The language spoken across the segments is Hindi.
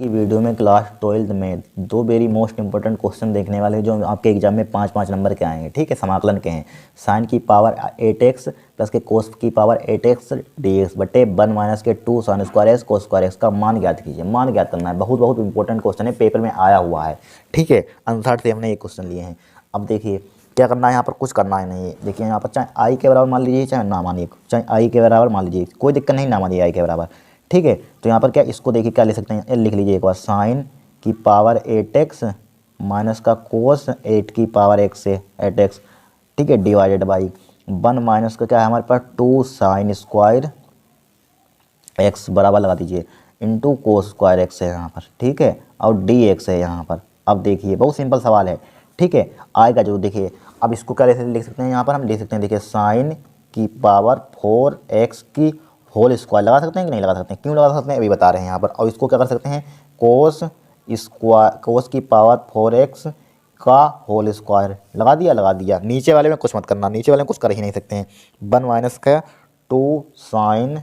की वीडियो में क्लास 12th में दो वेरी मोस्ट इंपॉर्टेंट क्वेश्चन देखने वाले हैं जो आपके एग्जाम में 5-5 नंबर के आएंगे। ठीक है, समाकलन के हैं। साइन की पावर 8x प्लस के कोस की पावर 8x dx बटे 1 माइनस के 2 साइन स्क्वायर एक्स कोस स्क्वायर एक्स का मान ज्ञात कीजिए। मान ज्ञात करना है, बहुत बहुत इंपॉर्टेंट क्वेश्चन है, पेपर में आया हुआ है। ठीक है, आंसर से हमने ये क्वेश्चन लिए हैं। अब देखिए क्या करना है, यहाँ पर कुछ करना है नहीं। देखिए यहाँ पर चाहे आई के बराबर मान लीजिए, चाहे ना मानिए, चाहे आई के बराबर मान लीजिए, कोई दिक्कत नहीं, ना मानिए आई के बराबर। ठीक है, तो यहाँ पर क्या, इसको देखिए क्या लिख सकते हैं, लिख लीजिए एक बार, साइन की पावर 8x माइनस का कोस 8 की पावर x से 8x। ठीक है, डिवाइडेड बाई 1 माइनस का क्या है हमारे पास 2 साइन स्क्वायर x बराबर लगा दीजिए इंटू कोस स्क्वायर x है यहाँ पर। ठीक है, और dx है यहाँ पर। अब देखिए बहुत सिंपल सवाल है। ठीक है, आएगा जो देखिए, अब इसको क्या लिख सकते हैं, यहाँ पर हम लिख सकते हैं, देखिए साइन की पावर 4x की होल स्क्वायर लगा सकते हैं कि नहीं लगा सकते हैं, क्यों लगा सकते हैं अभी बता रहे हैं यहाँ पर। और इसको क्या कर सकते हैं, कोस की पावर 4x का होल स्क्वायर लगा दिया। नीचे वाले में कुछ मत करना, नीचे वाले में कुछ कर ही नहीं सकते हैं। 1 माइनस का 2 sign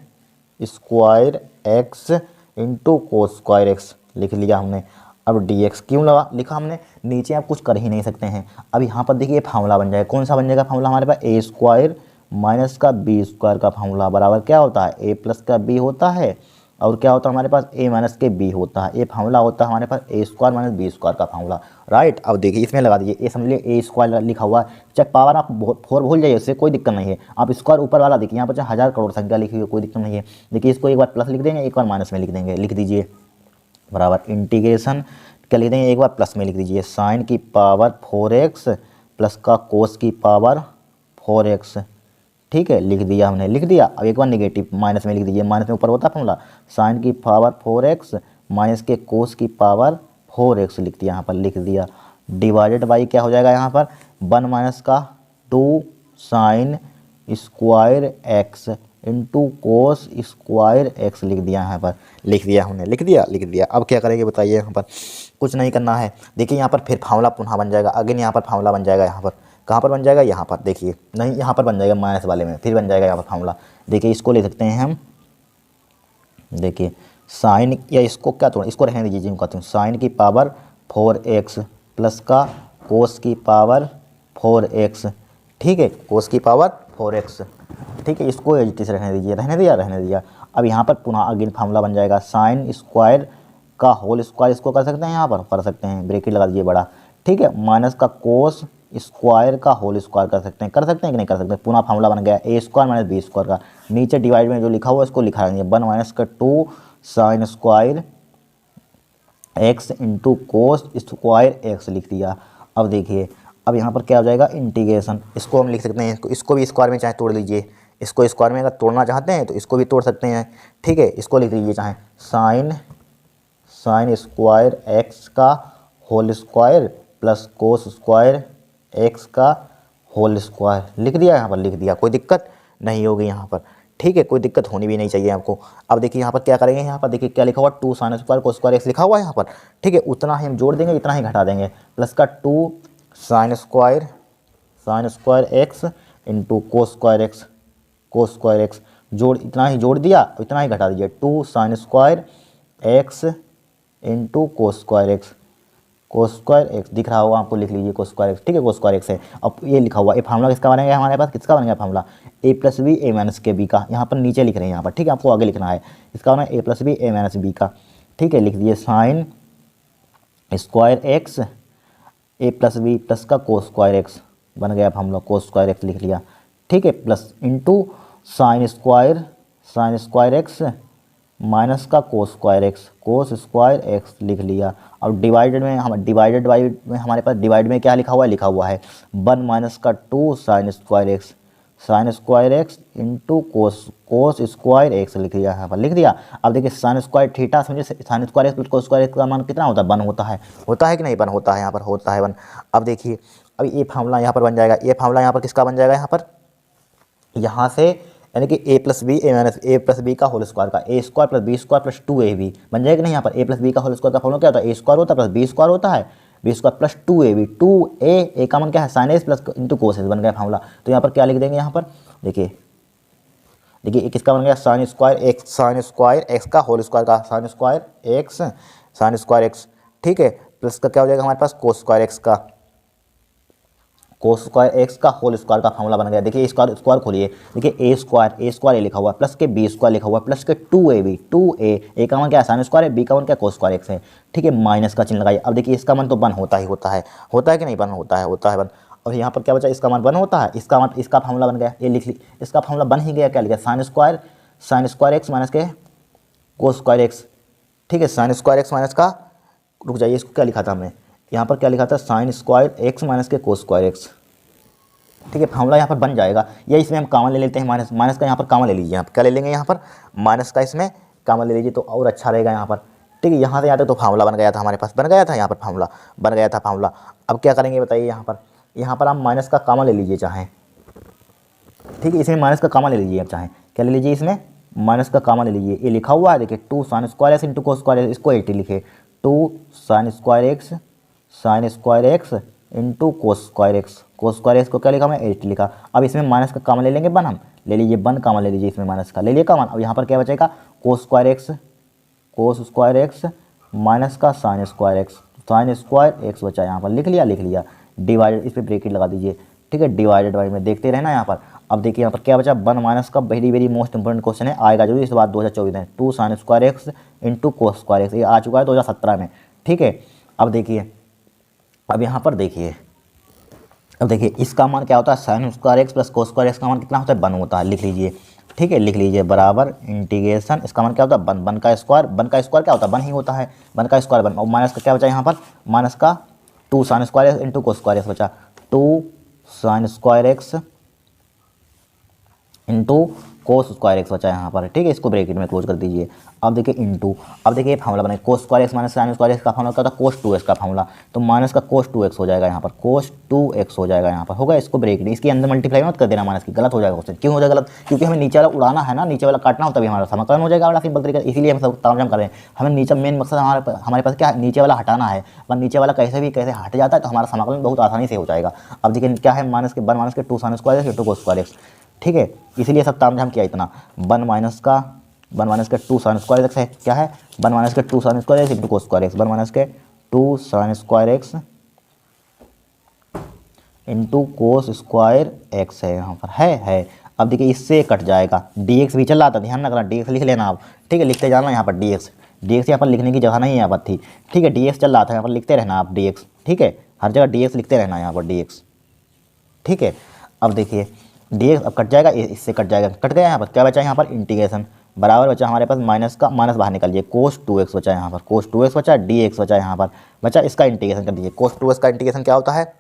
square x into cos square x लिख लिया हमने। अब dx क्यों लिखा हमने, नीचे आप कुछ कर ही नहीं सकते हैं। अब यहाँ पर देखिए फार्मूला बन जाएगा, कौन सा बन जाएगा फार्मूला हमारे पास, ए स्क्वायर माइनस का बी स्क्वायर का फार्मूला बराबर क्या होता है, ए प्लस का बी होता है, और क्या होता है हमारे पास, ए माइनस के बी होता है। ये फार्मूला होता है हमारे पास ए स्क्वायर माइनस बी स्क्वायर का फार्मूला। राइट, अब देखिए इसमें लगा दीजिए, ए समझ लीजिए ए स्क्वायर लिखा हुआ है, चाहे पावर आप 4 भूल जाइए, उससे कोई दिक्कत नहीं है। आप स्क्वायर ऊपर वाला देखिए, यहाँ पर चाहे 1000 करोड़ संख्या लिखी हुई, कोई दिक्कत नहीं है। देखिए इसको एक बार प्लस लिख देंगे, एक बार माइनस में लिख देंगे, लिख दीजिए बराबर इंटीग्रेशन क्या लिख देंगे, एक बार प्लस में लिख दीजिए, साइन की पावर 4x प्लस का कोस की पावर 4x। ठीक है, लिख दिया हमने, लिख दिया। अब एक बार नेगेटिव माइनस में लिख दीजिए, माइनस में ऊपर होता है फॉर्मूला, साइन की पावर 4x माइनस के कोस की पावर 4x लिख दिया, यहाँ पर लिख दिया। डिवाइडेड बाई क्या हो जाएगा यहाँ पर, 1 माइनस का 2 sign square x into cos square x लिख दिया, यहाँ पर लिख दिया हमने, लिख दिया। अब क्या करेंगे बताइए, यहाँ पर कुछ नहीं करना है। देखिए यहाँ पर फिर फार्मूला पुनः बन जाएगा, अगेन यहाँ पर फार्मूला बन जाएगा, यहाँ पर कहाँ पर बन जाएगा, यहाँ पर देखिए, नहीं यहाँ पर बन जाएगा माइनस वाले में, फिर बन जाएगा यहाँ पर फार्मूला। देखिए इसको ले सकते हैं हम, देखिए साइन, या इसको क्या तोड़, इसको रहने दीजिए जिनको कहते हैं, साइन की पावर 4x प्लस का कोस की पावर 4x। ठीक है, कोस की पावर 4x। ठीक है, इसको एज रहने दिया। अब यहाँ पर पुनः अगेन फार्मूला बन जाएगा, साइन स्क्वायर का होल स्क्वायर, इसको कर सकते हैं, यहाँ पर कर सकते हैं, ब्रैकेट लगा दीजिए बड़ा। ठीक है, माइनस का कोस स्क्वायर का होल स्क्वायर कर सकते हैं कि नहीं कर सकते। पुनः फार्मूला बन गया ए स्क्वायर माइनस बी स्क्वायर का, नीचे डिवाइड में जो लिखा हुआ है इसको लिखा रहेंगे, 1 माइनस का 2 sign square x into cos square x लिख दिया। अब देखिए, अब यहाँ पर क्या हो जाएगा, इंटीग्रेशन, इसको हम लिख सकते हैं, इसको भी स्क्वायर में चाहे तोड़ लीजिए, इसको स्क्वायर में अगर तोड़ना चाहते हैं तो इसको भी तोड़ सकते हैं। ठीक है, इसको लिख लीजिए चाहे साइन स्क्वायर एक्स का whole square plus cos square x का होल स्क्वायर लिख दिया, यहाँ पर लिख दिया, कोई दिक्कत नहीं होगी यहाँ पर। ठीक है, कोई दिक्कत होनी भी नहीं चाहिए आपको। अब देखिए यहाँ पर क्या करेंगे, यहाँ पर देखिए क्या लिखा हुआ, 2 साइन स्क्वायर कोस स्क्वायर एक्स लिखा हुआ है यहाँ पर। ठीक है, उतना ही हम जोड़ देंगे, इतना ही घटा देंगे, प्लस का 2 sign square x into cos square x जोड़, इतना ही जोड़ दिया, इतना ही घटा दीजिए, 2 sign square x into cos square x दिख रहा होगा आपको, लिख लीजिए कोस स्क्वायर एक्स। ठीक है, कोस स्क्वायर एक्स है। अब ये लिखा हुआ, ये फार्मूला किसका बनेगा हमारे पास, किसका बनेगा फार्मूला, ए प्लस बी ए माइनस के बी का, यहाँ पर नीचे लिख रहे हैं यहाँ पर। ठीक है, आपको आगे लिखना है, इसका बना ए प्लस बी ए माइनस बी का। ठीक है, लिख दिए साइन स्क्वायर एक्स ए प्लस बी प्लस का कोस स्क्वायर एक्स बन गया फार्मूला, कोस स्क्वायर एक्स लिख लिया। ठीक है, plus into sine square x minus का कोस स्क्वायर एक्स लिख लिया। और डिवाइडेड में हमारे पास डिवाइड में क्या लिखा हुआ है 1 माइनस का 2 sign square x into cos square x लिख दिया, यहाँ पर लिख दिया। अब देखिए साइन स्क्वायर थीटा समझिए, sign square x plus cos square x का मान कितना होता है, 1 होता है कि नहीं, 1 होता है, यहाँ पर होता है 1। अब देखिए, अब ये फार्मूला यहाँ पर बन जाएगा, ये फार्मूला यहाँ पर किसका बन जाएगा, यहाँ पर यहाँ से, यानी कि ए प्लस बी का होल स्क्वायर का, A square plus B square plus 2ab बन जाएगा नहीं। यहाँ पर ए प्लस बी का होल स्क्वायर का फॉर्मूला क्या होता है, ए स्क्वायर होता है प्लस बी स्क्वायर होता है, B square plus 2ab, 2a का मान क्या है, sine x plus into cos x बन गया फार्मूला। तो यहाँ पर क्या लिख देंगे, यहाँ पर देखिए किसका बन गया, साइन स्क्वायर एक्स का होल स्क्वायर का, sign square x sign square x, ठीक है, प्लस का क्या हो जाएगा हमारे पास कोस स्क्वायर एक्स का, कोस स्क्वायर एक्स का होल स्क्वायर का फॉर्मूला बन गया। देखिए स्क्वायर स्क्वायर खोलिए, देखिए ए स्क्वायर ए लिखा हुआ है, प्लस के बी स्क्वायर लिखा हुआ है, प्लस के 2ab 2a, ए का मान क्या है साइन स्क्वायर है, बी का मान क्या कोस स्क्वायर एक्स है, ठीक है, माइनस का चिन्ह लगाइए। अब देखिए इसका मान तो वन होता ही होता है कि नहीं, वन होता है वन। और यहाँ पर क्या बचा, इसका मान वन होता है, इसका मान इसका फॉर्मूला बन गया, ये लिख ली, इसका फॉर्मूला बन ही गया, क्या लिखा साइन स्क्वायर एक्स माइनस के कोस स्क्वायर एक्स, ठीक है, साइन स्क्वायर एक्स माइनस का, रुक जाइए इसको क्या लिखा था हमने, यहाँ पर क्या लिखा था साइन स्क्वायर एक्स माइनस के कोस स्क्वायर एक्स, ठीक है, फॉर्मूला यहाँ पर बन जाएगा। या इसमें हम कॉमन ले लेते हैं, माइनस का यहाँ पर कॉमन ले लीजिए, यहाँ पर क्या ले लेंगे, यहाँ पर माइनस का इसमें कॉमन ले लीजिए तो और अच्छा रहेगा यहाँ पर, ठीक है, यहाँ से यहाँ तक तो फार्मूला बन गया था हमारे पास, बन गया था यहाँ पर फार्मूला बन गया था फार्मूला। अब क्या करेंगे बताइए, यहाँ पर आप माइनस का कॉमन ले लीजिए चाहें, ठीक है, इसमें माइनस का कॉमन ले लीजिए, आप चाहें क्या ले लीजिए, इसमें माइनस का कॉमन ले लीजिए, ये लिखा हुआ है देखिए 2 sign square x into cos square x, इसको 80 लिखे, 2 sign square x into cos square x को क्या लिखा मैं 80 लिखा। अब इसमें माइनस का कॉमन ले लेंगे, वन हम ले लीजिए, वन कॉमन ले लीजिए, इसमें माइनस का ले लिए कॉमन। अब यहाँ पर क्या बचेगा कोस स्क्वायर एक्स माइनस का साइन स्क्वायर एक्स बचा, यहाँ पर लिख लिया डिवाइडेड, इस पर ब्रेकेट लगा दीजिए, ठीक है, डिवाइडेड बाई में देखते रहना यहाँ पर। अब देखिए यहाँ पर क्या बचा, वन माइनस का वेरी मोस्ट इंपॉर्टेंट क्वेश्चन है, आएगा जरूर इस बार 2024 में, 2 sign square x into cos square x, ये आ चुका है 2017 में, ठीक है। अब देखिए, अब यहाँ पर देखिए, अब देखिए इसका मान क्या होता है, sign square x plus cos square x का मान कितना होता है, वन होता है, लिख लीजिए, ठीक है, लिख लीजिए बराबर इंटीग्रेशन, इसका मान क्या होता है वन, वन का स्क्वायर क्या होता है वन ही होता है, वन का स्क्वायर वन, और माइनस का क्या बचा यहाँ पर, माइनस का 2 sign square x into cos square x बचा, 2 sign square x into cos square x बचा यहाँ पर, ठीक है, इसको ब्रैकेट में क्लोज कर दीजिए। अब देखिए इंटू, अब देखिए फार्मूला बनाए कोस square x minus sign square x का फार्मूला क्या होता है कोस 2x का फार्मूला, तो माइनस का कोस 2x हो जाएगा यहाँ पर, कोस 2x हो जाएगा यहाँ पर, होगा, इसको ब्रेकेट इसके अंदर मल्टीप्लाई मत कर देना माइनस की, गलत हो जाएगा क्वेश्चन। क्यों हो जाएगा गलत, क्योंकि हमें नीचे वाला उड़ाना है ना, नीचे वाला काटना हो तभी हमारा समाकलन हो जाएगा बड़ा सिंपल तरीका, इसीलिए हम सब तामझाम कर रहे हैं। हमें नीचे मेन मकसद हमारे पास क्या है, नीचे वाला हटाना है, पर नीचे वाला कैसे हट जाता है तो हमारा समाकलन बहुत आसानी से हो जाएगा। अब देखिए क्या है, माइनस के 2 sign square x into cos square x, ठीक है, इसीलिए सब तामझाम किया इतना, 1 माइनस के 2 साइन स्क्वायर एक्स है, क्या है 1 माइनस के 2 sign square x into cos square x, 1 minus के 2 sign square x into cos square x है यहाँ पर, है। अब देखिए इससे कट जाएगा, dx भी चल रहा था, ध्यान रखना dx लिख लेना आप, ठीक है, लिखते जाना यहाँ पर dx यहाँ पर लिखने की जगह नहीं यहाँ पर थी, ठीक है, dx चल रहा था यहाँ पर, लिखते रहना आप dx, ठीक है, हर जगह dx लिखते रहना यहाँ पर dx, ठीक है। अब देखिए dx अब कट जाएगा, इससे कट जाएगा, कट गया यहाँ पर, क्या बचा यहाँ पर इंटीग्रेशन बराबर बचा हमारे पास माइनस का, माइनस बाहर निकाल लीजिए, कोस 2x बचा यहाँ पर, कोस 2x बचा, dx बचा यहाँ पर, बचा इसका इंटीग्रेशन कर दीजिए, कोस 2x का इंटीग्रेशन क्या होता है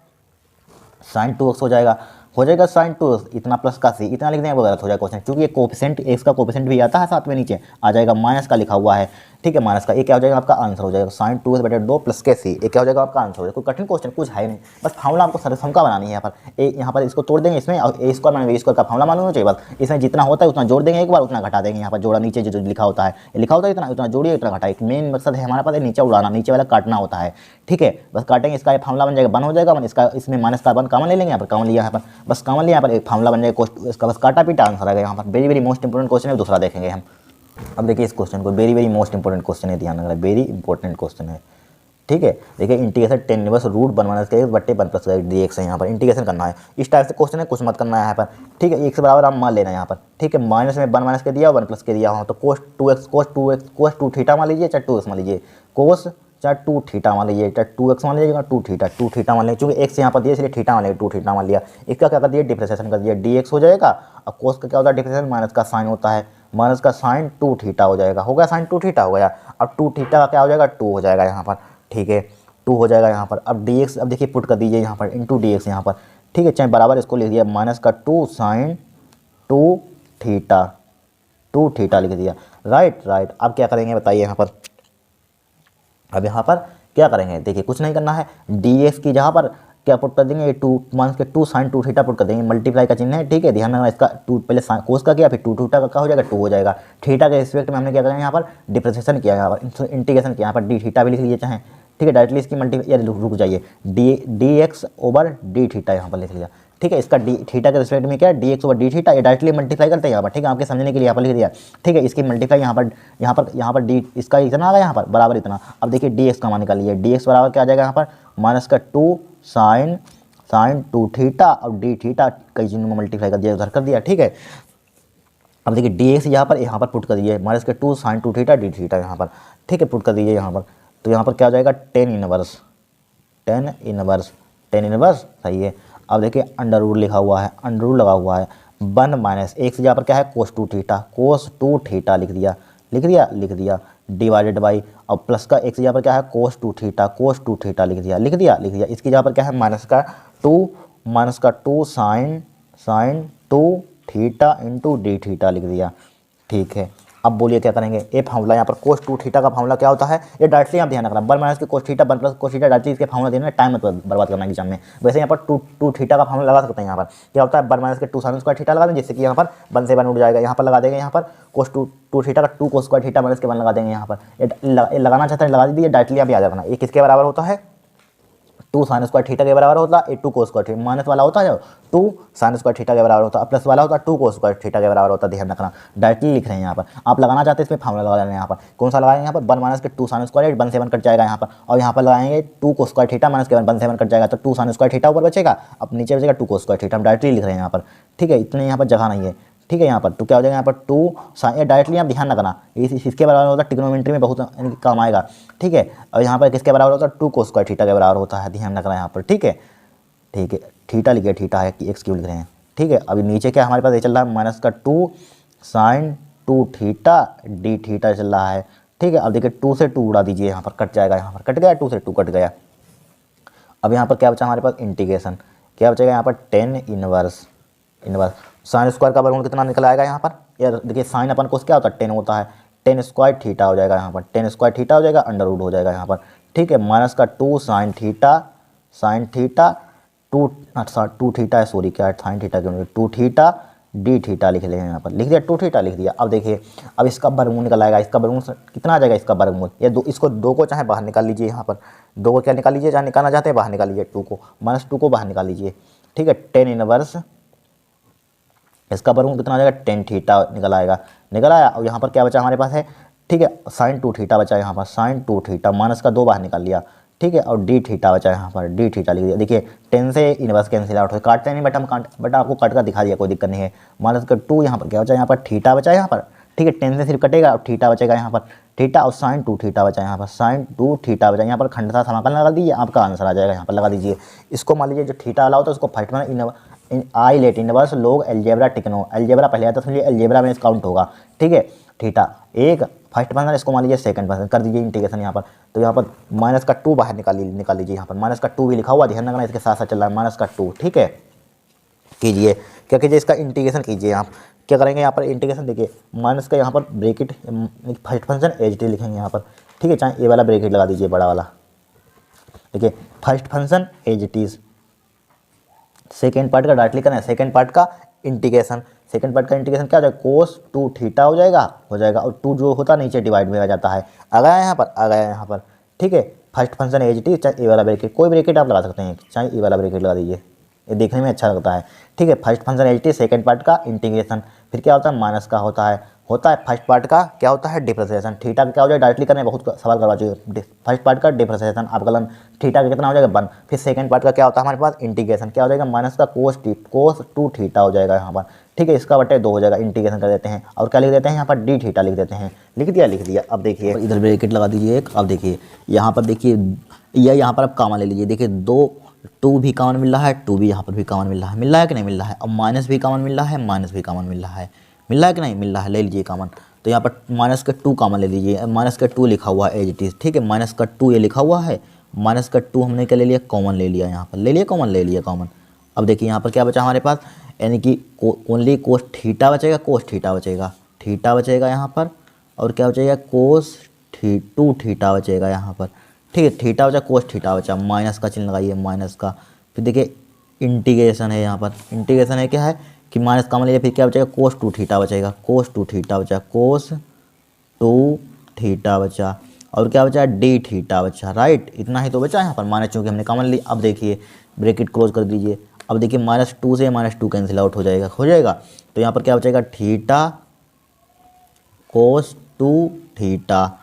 साइन 2x हो जाएगा साइन 2x, इतना प्लस का c, इतना लिख देंगे वो गलत हो जाएगा क्वेश्चन, क्योंकि ये कोफिशिएंट x का कोफिशिएंट भी आता है साथ में, नीचे आ जाएगा माइनस का लिखा हुआ है, ठीक है, माइनस का, ये क्या हो जाएगा आपका आंसर हो जाएगा साइन 2x बटे 2 प्लस के c, ये क्या हो जाएगा आपका आंसर हो जाएगा। कोई कठिन क्वेश्चन कुछ है नहीं, बस फार्मूला आपको सरसमका बनानी है यहाँ पर इसको तोड़ देंगे इसमें, और ए स्क्वायर माइनस बी स्क्वायर का फार्मूला मालूम होना चाहिए, बस इसमें जितना होता है उतना जोड़ देंगे एक बार, उतना घटा देंगे, यहाँ पर जोड़ा नीचे जो लिखा होता है, लिखा होता है इतना जोड़िए इतना घटाए, मेन मकसद है हमारे पास नीचे उड़ाना, नीचे वाला काटना होता है, ठीक है, बस काटेंगे, इसका फार्मूला बन जाएगा, बन हो जाएगा, इसका इसमें माइनस का 1 कॉमन ले लेंगे, यहाँ पर कॉमन लिया, यहाँ पर बस कॉमन लिया, यहाँ पर एक फार्मूला बन जाएगा कोस, इसका बस काटा पीटा आंसर आएगा यहाँ पर। वेरी मोस्ट इंपोर्टेंट क्वेश्चन है, दूसरा देखेंगे हम। अब देखिए इस क्वेश्चन को, वेरी मोस्ट इंपोर्टेंट क्वेश्चन है, ध्यान रखना, वेरी इंपॉर्टेंट क्वेश्चन है, ठीक है। देखिए integration tan inverse root 1 minus के बट्टे 1 प्लस dx है, यहाँ पर इंटीग्रेशन करना है, इस टाइप से क्वेश्चन है, कुछ मत करना है यहाँ पर, ठीक है, एक से बराबर आप मान लेना यहाँ पर, ठीक है, माइनस में 1 माइनस के दिया 1 प्लस के दिया हो, तो कोस 2 थीटा मान लीजिए, चाहे 2x मान लीजिए, कोस चाहे 2 थीटा मान लीजिए, चाहे 2x मान लीजिएगा, 2 थीटा मान लीजिए, चूँकि x यहाँ पर दिया इसलिए थीटा मान लिया, 2 थीटा मान लिया, इसका क्या कर दिया डिफरेंशिएशन कर दिया, dx हो जाएगा, और कोस का क्या होता है डिफरेंशिएशन, माइनस का साइन होता है, माइनस का साइन 2 थीटा हो जाएगा, हो गया साइन 2 थीटा हो गया, अब 2 थीटा का क्या हो जाएगा 2 हो जाएगा यहाँ पर, ठीक है, 2 हो जाएगा यहाँ पर। अब dx, अब देखिए पुट कर दीजिए यहाँ पर इंटू dx यहाँ पर, ठीक है, चाहे बराबर इसको लिख दिया माइनस का 2 साइन 2 थीटा लिख दिया, राइट। अब क्या करेंगे बताइए यहाँ पर, अब यहाँ पर क्या करेंगे, देखिए कुछ नहीं करना है, dx की जहाँ पर क्या पुट कर देंगे, 2 माइनस के 2 साइन 2 थीटा पुट कर देंगे, मल्टीप्लाई का चिन्ह है, ठीक है, ध्यान रखना इसका 2 पहले कोस का किया, फिर 2 थीटा का क्या हो जाएगा 2 हो जाएगा, थीटा के रिस्पेक्ट में हमने क्या करेंगे यहाँ पर डिफरेंशिएशन किया, यहाँ पर इंटीग्रेशन किया, यहाँ पर डी थीटा भी लिख लीजिए चाहे, ठीक है, डायरेक्टली इसकी मल्टीप्लाई, रुक जाइए, dx ओवर डी थीटा यहाँ पर लिख लिया, ठीक है। इसका डी थीटा के रिस्पेक्ट में क्या है, D x over D theta, ये डायरेक्टली मल्टीप्लाई करते हैं यहाँ पर, ठीक है, आपके समझने के लिए यहाँ पर लिख दिया, ठीक है। इसकी मल्टीप्लाई यहाँ पर डी इसका इतना आ गया यहाँ पर बराबर इतना। अब देखिए डी एक्स का मान निकालिए, डी एक्स बराबर क्या आ जाएगा यहाँ पर माइनस का 2 साइन 2 थीटा और डी थीटा कई चीज़ों में मल्टीप्लाई कर दिया, उधर कर दिया, ठीक है। अब देखिए डी एक्स यहाँ पर पुट कर दीजिए माइनस के 2 साइन 2 थीटा डी थीटा यहाँ पर, ठीक है, पुट कर दीजिए यहाँ पर। तो यहाँ पर क्या हो जाएगा टेन इनवर्स सही है। अब देखिए अंडर रूट लिखा हुआ है, अंडर रूट लगा हुआ है, 1 माइनस एक से यहाँ पर क्या है कोस 2 थीटा लिख दिया डिवाइडेड बाई, और प्लस का एक से यहाँ पर क्या है कोस 2 थीटा लिख दिया। इसकी यहाँ पर क्या है माइनस का 2 sine 2 theta into d theta लिख दिया, ठीक है। अब बोलिए क्या करेंगे, ये फार्मूला यहाँ पर कोस 2 थीटा का फार्मूला क्या होता है, ये डायरेक्टली आप ध्यान रखना, 1 माइनस के cos theta 1 plus cos theta directly इसके फार्मूला देना, टाइम मत बर्बाद करना एग्जाम में। वैसे यहाँ पर 2 थीटा का फार्मूला लगा सकते हैं। यहाँ पर क्या होता है 1 माइनस के 2 साइन स्क्वायर थीटा लगा देंगे, जिससे कि यहाँ पर 1 से 1 उठ जाएगा, यहाँ पर लगा देंगे यहाँ पर कोस 2 थीटा का 2 कोस स्क्वायर थीटा माइनस के 1 लगा देंगे यहाँ पर। ये लगाना चाहते हैं लगा दीजिए, डायरेक्टली आप याद रखना। ये किसके बराबर होता है 2 साइन स्क्वायर थीटा के बराबर होता है, 2 कोस स्क्वायर थीटा, माइनस वाला होता है 2 साइन स्क्वायर थीटा के बराबर होता है, प्लस वाला होता है 2 कोस स्क्वायर थीटा के बराबर होता है, ध्यान रखना। डायरेक्टली लिख रहे हैं यहाँ पर, आप लगाना चाहते हैं इसमें फार्मूला लगा लेना। यहाँ पर कौन सा लगाएंगे, यहाँ पर 1 माइनस के 2 साइन स्क्वायर 1 से 1 कट जाएगा यहाँ पर, और यहाँ पर लगाएंगे 2 कोस स्क्वायर थीटा माइनस के 1 से 1 कट जाएगा, तो 2 साइन स्क्वायर थीटा ऊपर बचेगा, अब नीचे बचेगा 2 कोस स्क्वायर थीटा। हम डायरेक्टली लिख रहे हैं यहाँ पर, ठीक है, इतने यहाँ पर जगह नहीं है, ठीक है। यहाँ पर तो क्या हो जाएगा यहाँ पर 2 साइन, डायरेक्टली आप ध्यान रखना इसके बराबर होता है, ट्रिग्नोमेट्री में बहुत काम आएगा, ठीक है। और यहाँ पर किसके बराबर होता है 2 कोस स्क्वायर थीटा के बराबर होता है, ध्यान रखना यहाँ पर, ठीक है। थीटा लिखिए, थीटा है कि एक्स क्यों लिख रहे हैं, ठीक है। अभी नीचे क्या हमारे पास ये चल रहा है माइनस का 2 साइन 2 थीटा डी थीटा चल रहा है, ठीक है। अब देखिए 2 से 2 उड़ा दीजिए, यहाँ पर कट जाएगा, यहाँ पर कट गया, 2 से 2 कट गया। अब यहाँ पर क्या बचा हमारे पास इंटीग्रेशन, क्या बचेगा यहाँ पर टेन इनवर्स साइन स्क्वायर का वर्गमूल कितना निकल आएगा यहाँ पर, यार देखिए साइन अपन को क्या होता है 10 होता है, 10 स्क्वायर थीटा हो जाएगा यहाँ पर, 10 स्क्वायर थीटा हो जाएगा, अंडर रूट हो जाएगा यहाँ पर, ठीक है। माइनस का 2 साइन थीटा 2 थीटा है, सॉरी क्या है साइन थीटा क्यों, 2 थीटा डी थीटा लिख लेंगे यहाँ पर, लिख दिया 2 थीटा लिख दिया। अब देखिए अब इसका वर्गमूल निकल आएगा, इसका वर्गमूल कितना आ जाएगा, इसका वर्गमूल ये इसको 2 को चाहे बाहर निकाल लीजिए, यहाँ पर 2 को क्या निकाल लीजिए, चाहे निकालना चाहते हैं बाहर निकाल लीजिए, 2 को -2 को बाहर निकाल लीजिए, ठीक है। टेन इनवर्स इसका वर्गमूल कितना आ जाएगा 10 थीटा निकल आया। और यहाँ पर क्या बचा हमारे पास है, ठीक है, साइन 2 थीटा बचा यहाँ पर, साइन 2 थीटा माइनस का 2 बाहर निकाल लिया, ठीक है। और डी थीटा बचा यहाँ पर, डी थीटा लिख दिया। देखिए 10 से इनवर्स कैंसिल आउट हो, काटते नहीं बट आपको काट कर दिखा दिया, कोई दिक्कत नहीं है। माइनस का 2 यहाँ पर क्या बचा, यहाँ पर थीटा बचा यहाँ पर, ठीक है। 10 से सिर्फ कटेगा और थीटा बचेगा यहाँ पर, थीटा और साइन 2 थीटा बचा यहाँ पर, साइन 2 थीटा बचा यहाँ पर, खंडता समाकलन लगा दीजिए, आपका आंसर आ जाएगा यहाँ पर, लगा दीजिए। इसको मान लीजिए जो थीटा वाला होता है उसको फर्स्ट में आई लेट इनवर्स लोग एलजेब्रा टिकनो, एलजेब्रा पहले आता है एलजेब्रा में काउंट होगा, ठीक है। थीटा एक फर्स्ट पर्सन, इसको मान लीजिए सेकंड पर्सन, कर दीजिए इंटीग्रेशन यहाँ पर। तो यहाँ पर माइनस का 2 बाहर निकाल लीजिए, यहाँ पर माइनस का 2 भी लिखा हुआ, ध्यान रखना इसके साथ साथ चल रहा है माइनस का 2, ठीक है। कीजिए क्या कीजिए, इसका इंटीग्रेशन कीजिए। आप क्या करेंगे यहाँ पर इंटीग्रेशन, देखिए माइनस का यहाँ पर bracket first function H T लिखेंगे यहाँ पर, ठीक है, चाहे ए वाला ब्रैकेट लगा दीजिए बड़ा वाला। देखिए first function H T, second part का डायरेक्टली करना है, सेकेंड पार्ट का इंटीग्रेशन क्या हो जाएगा कोस 2 थीटा हो जाएगा, और 2 जो होता है नीचे डिवाइड में आ जाता है, आ गया यहाँ पर, ठीक है। फर्स्ट फंक्शन एच टी, चाहे ए वाला ब्रैकेट, कोई ब्रैकेट आप लगा सकते हैं, चाहे ए वाला ब्रैकेट लगा दीजिए, ये देखने में अच्छा लगता है, ठीक है। First function H T, second part का इंटीग्रेशन, फिर क्या होता है माइनस का होता है फर्स्ट पार्ट का क्या होता है डिफरेंशिएशन, थीटा का क्या हो जाएगा डायरेक्टली करने बहुत सवाल करवा चाहिए, फर्स्ट पार्ट का डिफरेंशिएशन आप कलन थीटा का कितना हो जाएगा 1, फिर सेकंड पार्ट का क्या होता है हमारे पास इंटीग्रेशन, क्या हो जाएगा माइनस का कोस 2 थीटा हो जाएगा यहाँ पर, ठीक है। इसका बटे 2 हो जाएगा, इंटीग्रेशन कर देते हैं और क्या लिख देते हैं यहाँ पर डी थीटा लिख देते हैं, लिख दिया। अब देखिए इधर ब्रैकेट लगा दीजिए एक, अब देखिए यहाँ पर देखिए यहाँ पर आप कॉमन ले लीजिए, देखिए 2 भी कॉमन मिल रहा है, 2 भी यहाँ पर भी कॉमन मिल रहा है कि नहीं मिल रहा है, अब माइनस भी कॉमन मिल रहा है, माइनस भी कॉमन मिल रहा है कि नहीं मिल रहा है, ले लीजिए कॉमन। तो यहाँ पर माइनस का 2 कॉमन ले लीजिए, माइनस का 2 लिखा हुआ है एज इट इज, ठीक है, माइनस का 2 ये लिखा हुआ है, माइनस का 2 हमने क्या ले लिया कॉमन ले लिया, यहाँ पर ले लिया कॉमन। अब देखिए यहाँ पर क्या बचा हमारे पास, यानी कि ओनली कोस थीटा बचेगा, थीटा बचेगा यहाँ पर, और क्या बचेगा कोस 2 थीटा बचेगा यहाँ पर, ठीक है। थीटा बचा कोस थीटा बचा, माइनस का चिन्ह लगाइए, माइनस का, फिर देखिए इंटीग्रेशन है यहाँ पर, इंटीग्रेशन है क्या है कि माइनस कॉमन ले लिया, फिर क्या बचेगा कोस 2 थीटा बचेगा, कोस 2 थीटा बचा, और क्या बचा डी थीटा बचा, राइट, इतना ही तो बचा यहाँ पर माइनस, चूँकि हमने कॉमन ली। अब देखिए ब्रैकेट क्लोज कर दीजिए, अब देखिए -2 से -2 कैंसिल आउट हो जाएगा, तो यहाँ पर क्या बचेगा थीटा कोस 2 थीटा,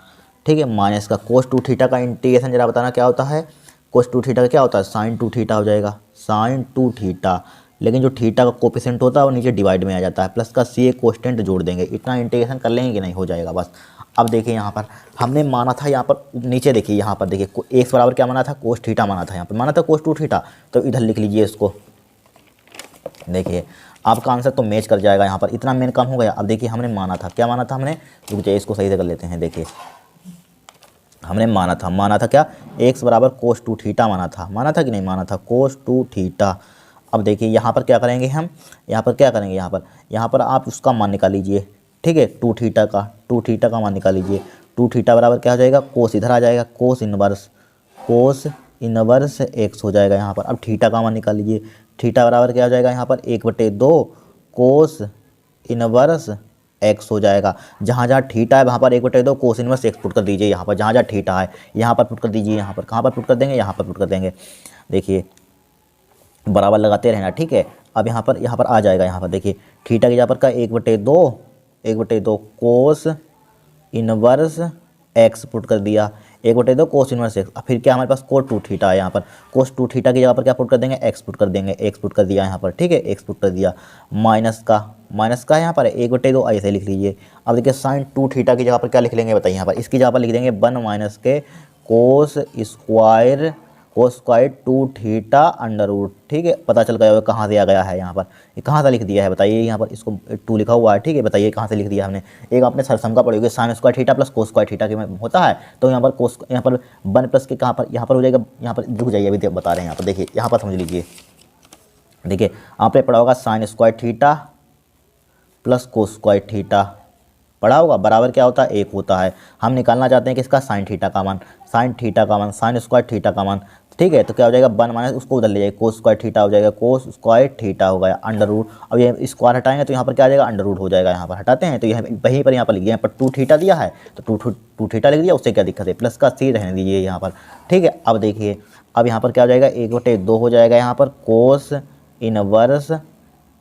ठीक है, माइनस का कोस 2 थीटा का इंटीग्रेशन जरा बताना क्या होता है, कोस 2 थीटा का क्या होता है साइन 2 थीटा हो जाएगा, साइन 2 थीटा, लेकिन जो थीटा का कोफिशिएंट होता है वो नीचे डिवाइड में आ जाता है, प्लस का सी ए कोस्टेंट जोड़ देंगे, इतना इंटीग्रेशन कर लेंगे कि नहीं हो जाएगा बस। अब देखिए यहाँ पर हमने माना था, यहाँ पर नीचे देखिए, यहाँ पर देखिए एक्स बराबर क्या माना था कोस थीटा माना था, यहाँ पर माना था कोस 2 थीटा, तो इधर लिख लीजिए इसको। देखिए आपका आंसर तो मैच कर जाएगा, यहाँ पर इतना मेन कम हो गया। अब देखिए हमने माना था, क्या माना था हमने, रुक जाइए इसको सही से कर लेते हैं। देखिए हमने माना था क्या, एक्स बराबर कोस 2 थीटा माना था कि नहीं माना था, कोस 2 थीटा। अब देखिए यहाँ पर क्या करेंगे हम, यहाँ पर क्या करेंगे, यहाँ पर आप उसका मान निकाल लीजिए, ठीक है, 2 थीटा का मान निकाल लीजिए। 2 थीटा बराबर क्या हो जाएगा, कोस इधर आ जाएगा, कोस इनवर्स एक्स हो जाएगा यहाँ पर। अब थीटा का मान निकाल लीजिए, थीटा बराबर क्या हो जाएगा यहाँ पर 1/2 कोस इनवर्स एक्स हो जाएगा। जहाँ जहाँ थीटा है वहाँ पर 1/2 कोस इनवर्स एक्स पुट कर दीजिए, यहाँ पर जहाँ जहाँ थीटा है यहाँ पर पुट कर दीजिए, यहाँ पर कहाँ पर पुट कर देंगे, यहाँ पर पुट कर देंगे। देखिए बराबर लगाते रहना, ठीक है। अब यहाँ पर आ जाएगा, यहाँ पर देखिए थीटा की जगह पर का 1/2 कोस इनवर्स एक्स पुट कर दिया, 1/2 कोस इनवर्स एक्स। अब फिर क्या हमारे पास कोस 2 थीटा है, यहाँ पर कोस 2 थीटा की जगह पर क्या पुट कर देंगे, एक्स पुट कर देंगे, एक्स पुट कर दिया यहाँ पर, ठीक है, एक्स पुट कर दिया। माइनस का यहाँ पर 1/2 ऐसे लिख लीजिए। अब देखिए साइन 2 थीटा की जगह पर क्या लिख लेंगे बताइए, यहाँ पर इसकी जगह पर लिख देंगे 1 माइनस के cos square 2 theta under root, ठीक है। पता चल गया कहाँ से आ गया है, यहाँ पर ये कहाँ से लिख दिया है बताइए, यहाँ पर इसको 2 लिखा हुआ है, ठीक है, बताइए कहाँ से लिख दिया हमने। एक आपने सरसम पढ़ी होगी sine square theta plus cos square theta के में होता है, तो यहाँ पर 1 प्लस के कहाँ पर यहाँ पर हो जाएगा, यहाँ पर रुक जाइए अभी बता रहे हैं, यहाँ पर देखिए, यहाँ पर समझ लीजिए। देखिए आपने पढ़ा होगा sine square theta plus cos square theta पढ़ा होगा, बराबर क्या होता है 1 होता है। हम निकालना चाहते हैं कि इसका साइन स्क्वायर थीटा का मान, ठीक है। तो क्या हो जाएगा 1 माइनस उसको उधर ले जाएगा, कोस स्क्वायर थीटा हो जाएगा, कोस स्क्वायर थीटा हो गया अंडर रूट। अब ये स्क्वायर हटाएंगे तो यहाँ पर क्या आ जाएगा अंडर रूट हो जाएगा, यहाँ पर हटाते हैं तो यह वहीं पर यहाँ पर लिख दिया, यहाँ पर 2 थीटा दिया है तो 2 थीटा लिख दिया, उससे क्या दिक्कत है, प्लस का सी रहने दीजिए यहाँ पर, ठीक है। अब देखिए अब यहाँ पर क्या हो जाएगा 1/2 हो जाएगा, यहाँ पर cos inverse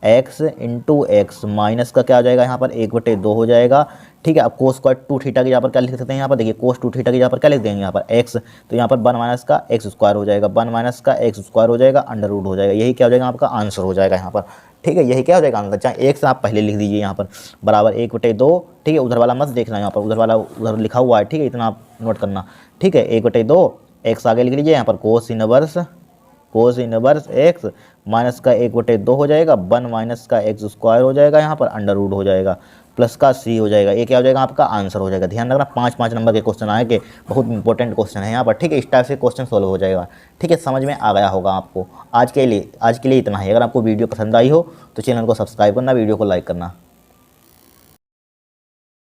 x into x, minus का क्या हो जाएगा यहाँ पर 1/2 हो जाएगा, ठीक है। अब कोस स्क्वायर 2 थीटा की जगह पर क्या लिख सकते हैं, यहाँ पर देखिए कोस 2 थीटा की जगह पर क्या लिख देंगे यहाँ पर एक्स, तो यहाँ पर 1 माइनस का एक्स स्क्वायर हो जाएगा, 1 माइनस का एक्स स्क्वायर हो जाएगा अंडर रूट हो जाएगा, यही क्या हो जाएगा आपका आंसर हो जाएगा यहाँ पर, ठीक है। यही क्या हो जाएगा आंसर, चाहे एक्स आप पहले लिख दीजिए यहाँ पर बराबर 1/2, ठीक है। उधर वाला मत देखना, यहाँ पर उधर वाला उधर लिखा हुआ है, ठीक है, इतना आप नोट करना, ठीक है। 1/2 एक्स आगे लिख लीजिए, यहाँ पर कोस इनवर्स एक्स माइनस का 1/2 हो जाएगा, 1 माइनस का एक्स स्क्वायर हो जाएगा, यहाँ पर अंडर रूट हो जाएगा, प्लस का सी हो जाएगा, ये क्या हो जाएगा आपका आंसर हो जाएगा। ध्यान रखना 5 नंबर के क्वेश्चन आए कि बहुत इंपॉर्टेंट क्वेश्चन है यहाँ पर, ठीक है। इस टाइप से क्वेश्चन सॉल्व हो जाएगा, ठीक है, समझ में आ गया होगा आपको। आज के लिए इतना ही। अगर आपको वीडियो पसंद आई हो तो चैनल को सब्सक्राइब करना, वीडियो को लाइक करना।